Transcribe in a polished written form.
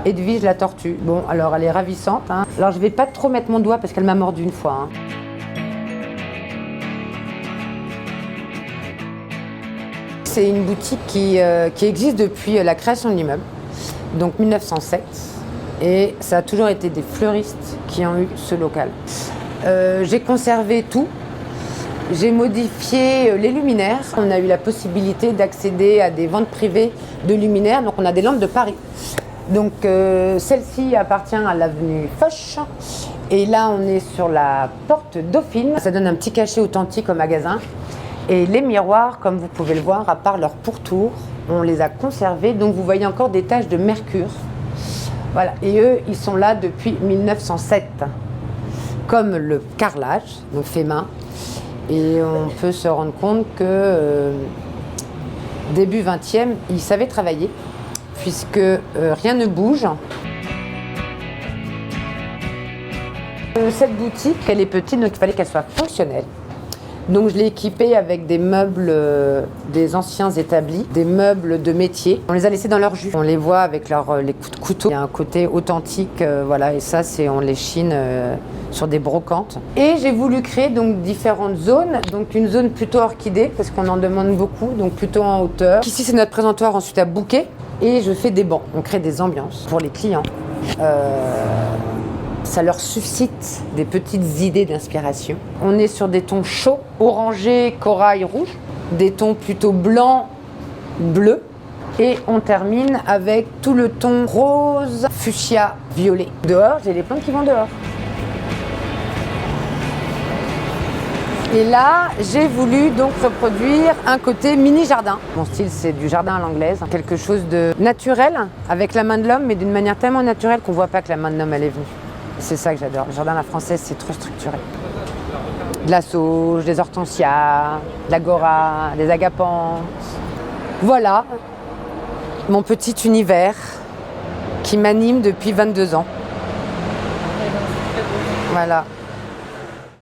Edwige la tortue. Bon, alors elle est ravissante, hein. Alors je vais pas trop mettre mon doigt parce qu'elle m'a mordu une fois, hein. C'est une boutique qui existe depuis la création de l'immeuble, donc 1907. Et ça a toujours été des fleuristes qui ont eu ce local. J'ai conservé tout. J'ai modifié les luminaires. On a eu la possibilité d'accéder à des ventes privées de luminaires. Donc on a des lampes de Paris. Donc celle-ci appartient à l'avenue Foch. Et là on est sur la porte Dauphine. Ça donne un petit cachet authentique au magasin. Et les miroirs, comme vous pouvez le voir, à part leur pourtour, on les a conservés. Donc vous voyez encore des taches de mercure. Voilà. Et eux, ils sont là depuis 1907. Comme le carrelage, donc fait main. Et on peut se rendre compte que début 20e, ils savaient travailler, puisque rien ne bouge. Cette boutique, elle est petite, donc il fallait qu'elle soit fonctionnelle. Donc je l'ai équipée avec des meubles des anciens établis, des meubles de métier. On les a laissés dans leur jus. On les voit avec les coups de couteau. Il y a un côté authentique, voilà, et ça, on les chine sur des brocantes. Et j'ai voulu créer donc différentes zones. Donc une zone plutôt orchidée, parce qu'on en demande beaucoup, donc plutôt en hauteur. Ici, c'est notre présentoir ensuite à bouquet. Et je fais des bancs. On crée des ambiances pour les clients. Ça leur suscite des petites idées d'inspiration. On est sur des tons chauds, orangé, corail, rouge, des tons plutôt blanc, bleu, et on termine avec tout le ton rose, fuchsia, violet. Dehors, j'ai les plantes qui vont dehors. Et là, j'ai voulu donc reproduire un côté mini-jardin. Mon style, c'est du jardin à l'anglaise, quelque chose de naturel, avec la main de l'homme, mais d'une manière tellement naturelle qu'on ne voit pas que la main de l'homme, elle est venue. C'est ça que j'adore. Le jardin à la française, c'est trop structuré. De la sauge, des hortensias, de l'agora, des agapantes. Voilà mon petit univers qui m'anime depuis 22 ans. Voilà.